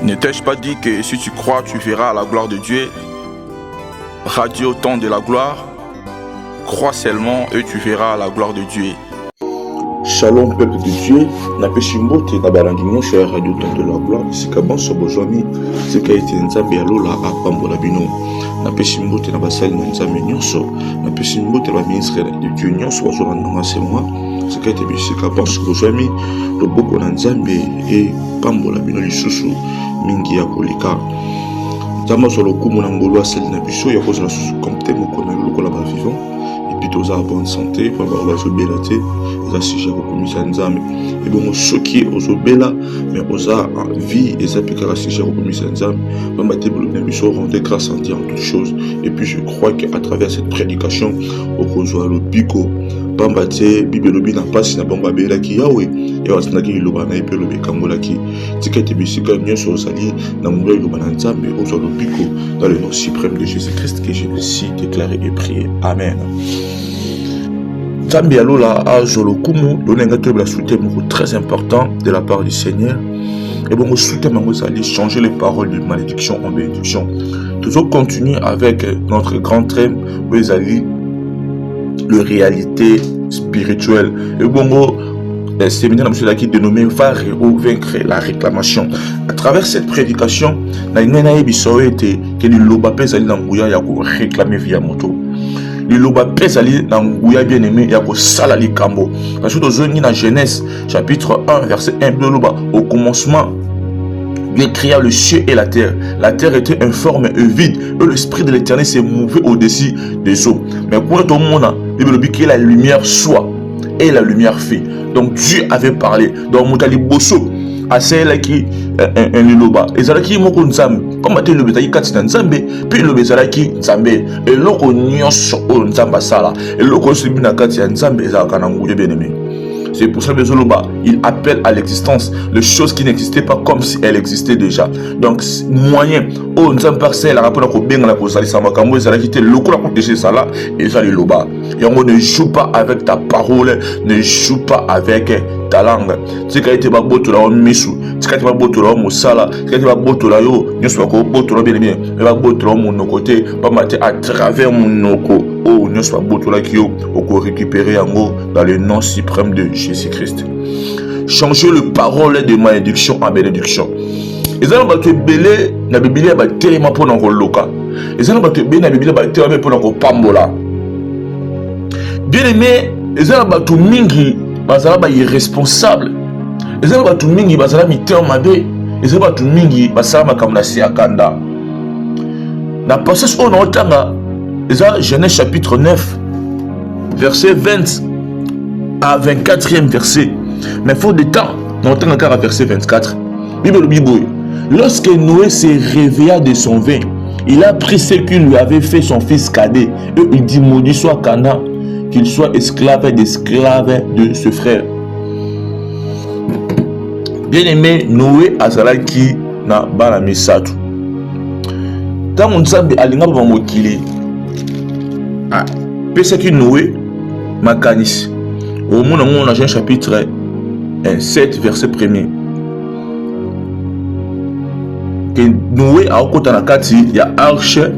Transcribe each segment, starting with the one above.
Ne t'ai-je pas dit que si tu crois, tu verras la gloire de Dieu? Radio Temps de la gloire, crois seulement et tu verras la gloire de Dieu. Shalom peuple de Dieu, napesi mbote na balangi nyonso ya radio Temps de la gloire esika bonso bozwami sika ete nzambe ya lola apambola bino. Napesi mbote na basali na nzambe nyonso, napesi mbote na baministre de Dieu nyonso bazolanda nga se moi sika ete bisika bonso bozwami loboko na nzambe epambola bino lisusu mingi ya koleka. Nzambe azwa lokumu na ngolu asali na biso ya kozala susu kompte moko na yo lokola bavivant epi toza en bonne santé mpo bango bazobela te eza sujet ya kokomisa nzambe ebongo soki ozobela mais oza en vie eza mpe kaka sujet ya kokomisa nzambe pamba te bolobi na biso rendre grâce en Dieu en toutes choses. Et puis je crois qu'à travers cette prédication okozwa lobiko pamba te bible elobi na mpasi na bango babelaki yawe eyo azandaki liloba na ye mpe elobi ekangolaki tika ete bisika nyonso ozali na ngolu ya liloba na nzambe ozwa lobiko dans le nom suprême de Jésus-Christ que j'ai ainsi déclaré et prié. Amen. Nzambe ya lola azwa lokumu lonenga toyebela soutien moko très important de la part du Seigneur. Et bon, soutien mango ezali changer les paroles de malédiction en bénédiction. Toujours continuer avec notre grand thème où ezali le réalité spirituelle. Et bon, le séminaire qui est dénommé va vaincre la réclamation. À travers cette prédication, que liloba pezali na nguya ya ko réclamer via moto. Liloba pezali na nguya bien aimé ya ko sala likambo. Parce que dans la Genèse chapitre 1 verset 1 liloba au commencement Dieu créa le ciel et la terre. La terre était informe et vide. Et l'esprit de l'éternel s'est mouvé au-dessus des eaux. Mais quand au monde, il veut que la lumière soit. Et la lumière fait. Donc Dieu avait parlé. Donc Moutali Bosso. Asela qui un liloba. Et ça qui moko nzambe. Comme tu le bétail kati nzambe. Puis le bétail qui nzambe. Et l'oko nyonso o nzamba sala. Et l'oko sibina kati nzambe. Et ça kana ngouye bien aimé. C'est pour ça que il appelle à l'existence les choses qui n'existaient pas comme si elles existaient déjà. Donc, moyen, oh, nous avons passé la rapport au bien la cause, ça m'a camoué, ça a quitté le coup la protéger ça là, et ça les loba. Et on ne joue pas avec ta parole, ne joue pas avec ta langue. Tu sais, quand tu vas misou, tu sais, quand tu vas botter mon sala, quand tu vas botter là, yo, ne sois pas botter bien bien, tu vas botter mon côté, pas mater à travers mon noko. Oh, ne sois pas botter là qui yo, au récupérer en haut dans le nom suprême de Jésus-Christ. Changer le parole de malédiction en bénédiction. Et ça, on va te belé, na Bible, on va tellement pour nous loka. Et ça, on va te belé, na Bible, on va tellement pour nous pambola. Bien aimé, et ça, on va te mingi, bazala ba irresponsable. Et ça, on va te mingi, bazala miteur mabe. Et ça, on va te mingi, bazala makamna si akanda. Na passage on entanga, et ça, Genèse chapitre 9, verset 20 à 24e verset. Mais faute de temps, on entend encore à verset 24. Bible. Lorsque Noé s'est réveillé de son vin, il a pris ce qu'il lui avait fait son fils cadet. Et il dit, maudit soit Canaan, qu'il soit esclave d'esclave de ce frère. Bien aimé, Noé azalaki na bana misatu. Tant on sabe alinga ba mokili. Ah, pesa ki Noé makanis. Au monde on a Genèse chapitre 7 verset 1er. Que Noé a okota na kati ya arche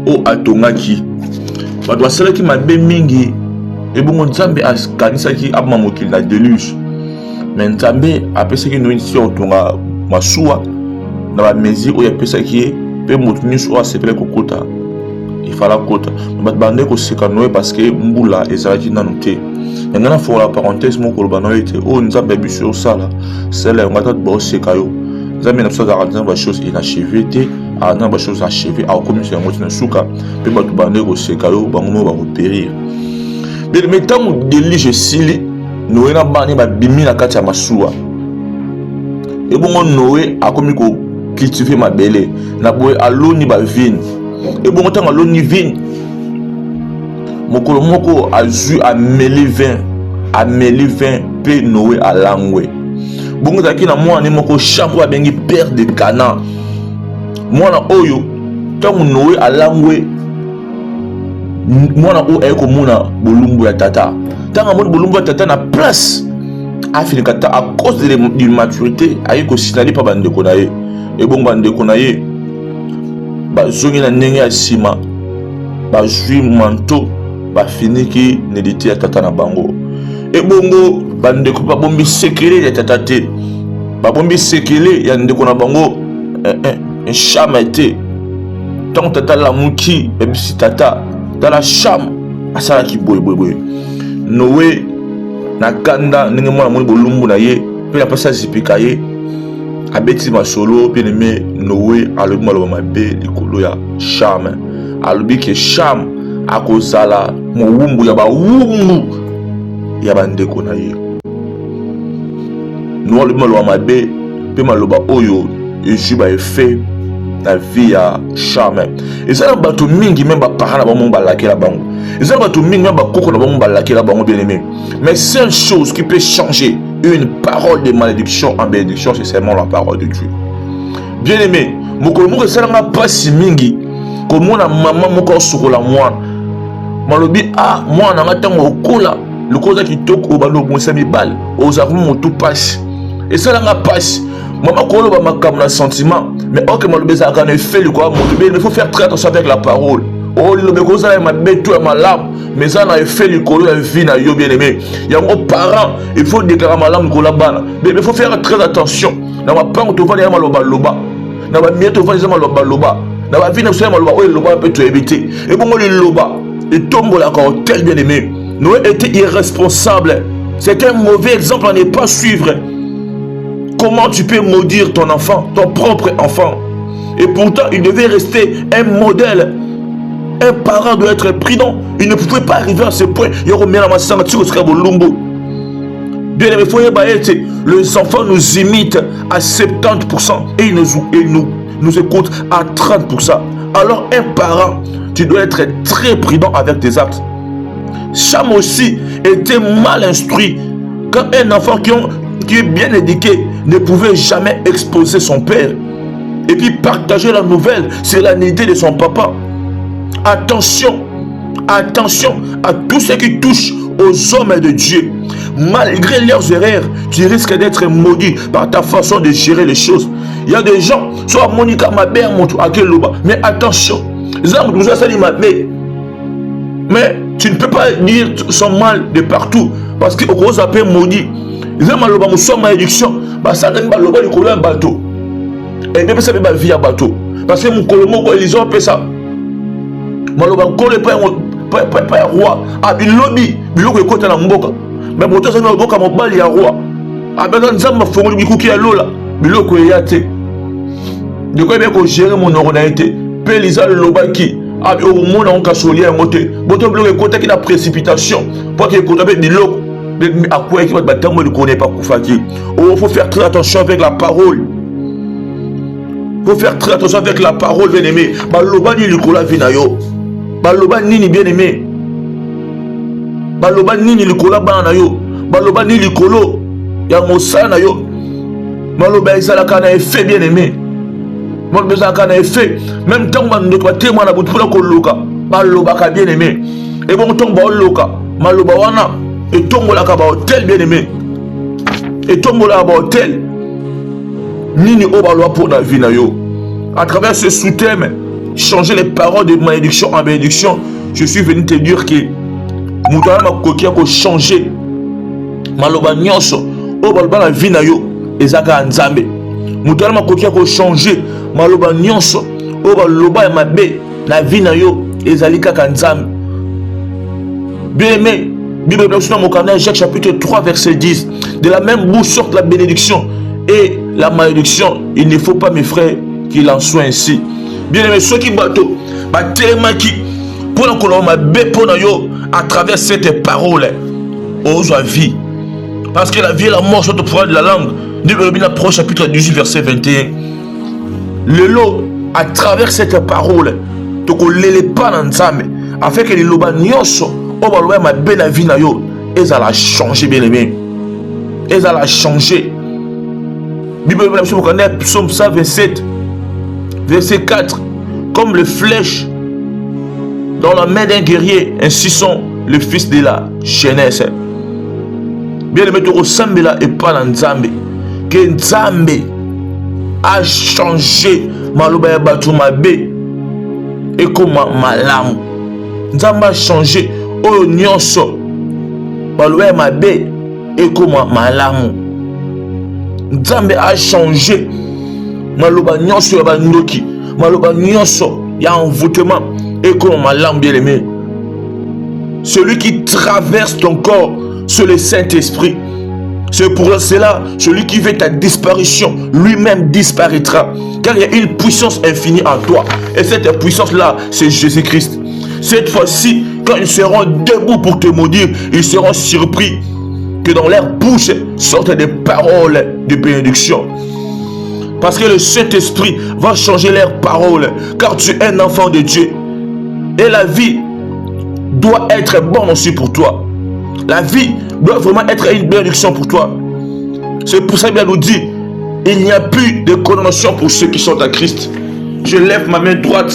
o atongaki. Bato basalaki mabe mingi ebongo nzambe akanisaki abama mokili na déluge. Mais nzambe apesaki Noé si otonga masuwa na ba mesure oyo apesaki ye pe moto nyonso asepele kokota. Il fallait kota. Mais bande ko seka Noé parce que mbula ezalaki nanu te. Ngana fo la parenthèse mon koloba no était oh nzambe biso sala. C'est là on va bo seka yo. Nzambe na so za ranza ba chose inachevée te, a na ba chose achevée a comme si ngoti na suka pe batu bande ko seka yo bango ba ko périr. Mais mettons délige sili Noé na bani ba bimi na kati ya masuwa. Et bon Noé a comme ko cultiver ma belle na boy aloni ba vine. Et bon temps aloni vine. Mokolo moko azu ameli vin pe Noé alangwe. Bongo zaki na mwana moko chambo abengi père de Canaan. Mwana oyo tangu Noé alangwe mwana o eko mona bolumbu ya tata. Tanga mona bolumbu ya tata na place afinikata à cause de l'immaturité ayi ko sinali pa bandeko na ye et bon bandeko na ye bazongi na ndenge ya sima bazwi manteau bafiniki nediti ya tata na bango et bongo bandeko babombi sekele ya tata te babombi sekele ya ndeko na bango chama te tant tata la muki bebisi tata dans la chambre asala ki boy Noé na kanda ndenge mwana moni bolumbu na ye pe la pasa zipika ye abeti masolo bien aimé Noé alobi maloba mabe likolo ya Cham alobi ke Cham akozala mowumbu ya bawumbu ya bandeko na ye Noé alobi maloba mabe pe maloba oyo eju ba efe la vie à Cham et ça bato mingi même ba parents na bango balakela bango et ça bato mingi même ba koko na bango balakela bango bien aimé mais seule chose qui peut changer une parole de malédiction en bénédiction c'est seulement la parole de Dieu bien aimé mokolo moko ça nga pasi mingi komona maman moko sokola mwana malobi ah mwana nga tango okola lokoza kitoko obalo bonsa mibal ozaku moto passe et ça nga passe maman kolo ba makam na sentiment mais ok malobi ça quand fait le quoi il faut faire très attention avec la parole oh le beko ça ma beto ma lame mais ça na fait le kolo la vie na yo bien aimé il y a mon parent il faut déclarer ma lame ko la bana mais il faut faire très attention na ma pango to vali maloba loba na ba mieto vali maloba loba na ba vie na so maloba oh loba peut te éviter et bon le loba et tombe la tel bien aimé Noé était irresponsable c'est un mauvais exemple à ne pas suivre. Comment tu peux maudire ton enfant, ton propre enfant? Et pourtant, il devait rester un modèle. Un parent doit être prudent. Il ne pouvait pas arriver à ce point. Bien aimé, les enfants nous imitent à 70% et ils nous écoutent à 30%. Alors, un parent, tu dois être très prudent avec tes actes. Cham aussi était mal instruit. Quand un enfant qui est bien éduqué ne pouvait jamais exposer son père et puis partager la nouvelle c'est l'idée de son papa. Attention à tout ce qui touche aux hommes de Dieu. Malgré leurs erreurs, tu risques d'être maudit par ta façon de gérer les choses. Il y a des gens, soit Monica ma mère montre à quel loba, mais attention, mais tu ne peux pas dire son mal de partout parce que au appelle maudit. Ils ont maloba muso malédiction ba satani ba loba likolo ya bateau et bien ça ba vie ya bateau parce que mon colomo ko ils ont fait ça maloba kolo pas roi a bilobi biloko ekota na mboka mais moto ça na mboka mobali ya roi a besoin nzamba fongoli bikuki ya lola biloko ya te de quoi bien ko gérer mon honnêteté pe lisa loba ki a au monde on kasolia ya moté boto biloko ekota ki na précipitation pour que ekota be biloko à quoi il ne connaît pas Koufaki. Oh, faut faire très attention avec la parole. Faut faire très attention avec la parole, bien aimé. Baloba ni likola vinayo. Baloba ni bien aimé. Baloba ni likola banayo. Baloba ni likolo. Ya mosana yo. Baloba isala kana effet bien aimé. Baloba isala kana effet. Même temps man doit témoin na bout pour ko loka. Baloba ka bien aimé. Et bon temps ba loka. Maloba wana. Et tombola ka ba hôtel bien aimé. Et tombola ba hôtel. Nini obaloa pour la vie na yo. À travers ce sous-thème, changer les paroles de malédiction en bénédiction, je suis venu te dire que Moutala ma kokia ko changer. Maloba nyonso obaloba la vie na yo ezaka nzambe. Moutala ma kokia ko changer. Maloba nyonso obaloba ma be la vie na yo ezalika ka nzambe. Bien aimé. Bible dans mon canal Jacques chapitre 3 verset 10. De la même bouche sortent la bénédiction et la malédiction. Il ne faut pas mes frères qu'il en soit ainsi. Bien aimé, ceux qui bateau, tellement qui pour la colonne ma béponayo yo à travers cette parole aux vie. Parce que la vie et la mort sont au pouvoir de la langue. Bible dans chapitre 18 verset 21. Le lot à travers cette parole, tu ne pas dans nzambe afin que les loba nyonso obaloba ma belle vie na yo et a changé bien aimé. Et a changé. Bible nous connaît psaume 127 verset 4 comme le flèche dans la main d'un guerrier ainsi sont le fils de la jeunesse. bien aimé tokosambela epai na Nzambe ke Nzambe a changé maloba ya bato mabe ekoma malamu. Nzambe a changé oyo nyonso maloba ya mabe ekoma malamu. Nzambe a changé maloba nyonso ya bandoki, maloba nyonso ya envoûtement ekoma malamu, bien aimé. Celui qui traverse ton corps, c'est le Saint-Esprit. C'est pour cela, celui qui veut ta disparition, lui-même disparaîtra. Car il y a une puissance infinie en toi. Et cette puissance-là, c'est Jésus-Christ. Cette fois-ci, quand ils seront debout pour te maudire, ils seront surpris que dans leur bouche sortent des paroles de bénédiction. Parce que le Saint-Esprit va changer leurs paroles. Car tu es un enfant de Dieu. Et la vie doit être bonne aussi pour toi. La vie doit vraiment être une bénédiction pour toi. C'est pour ça qu'il nous dit, il n'y a plus de condamnation pour ceux qui sont à Christ. Je lève ma main droite,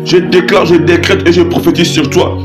je déclare, je décrète et je prophétise sur toi.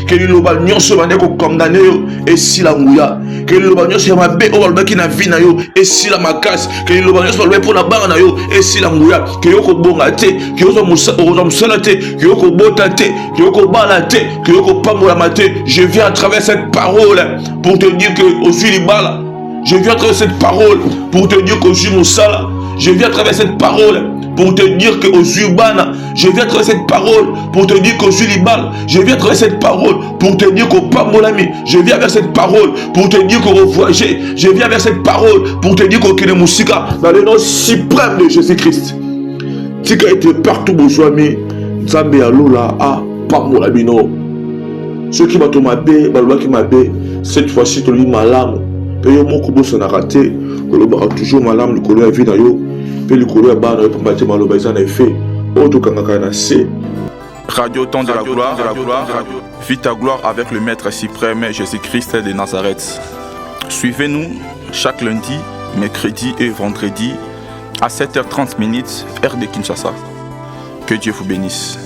Que l'Iloba nyonso bandeko condamné yo et si la mouya. Que l'Iloba nyonso mabe o balba ki na vie na yo et si la makas. Que l'Iloba nyonso balba pour la barre na yo et si la mouya. Que yoko bonga te, que yoko musala te, que yoko bota te, que yoko bala te, que yoko pamola mate. Je viens à travers cette parole pour te dire que au suis libala. Je viens à travers cette parole pour te dire qu'au suis musala. Je viens à travers cette parole pour te dire que aux Ubana, je viens à travers cette parole pour te dire qu'aux Ulibal, je viens à travers cette parole pour te dire qu'au Pamolami, je viens vers cette parole pour te dire qu'au voyager, je viens vers cette parole pour te dire qu'au Kinemusika, dans le nom suprême de Jésus-Christ. Si tu as été partout, besoin, Nzambe Alola, a Pamolamino. Ceux qui m'ont tombé, qui m'a cette fois-ci, tu lis malam. Paye mon kubo son raté, que le bar toujours malam, le colon a vu dans yo. Radio Temps de la gloire, vis ta gloire avec le Maître suprême Jésus-Christ de Nazareth. Suivez-nous chaque lundi, mercredi et vendredi à 7h30 heure de Kinshasa. Que Dieu vous bénisse.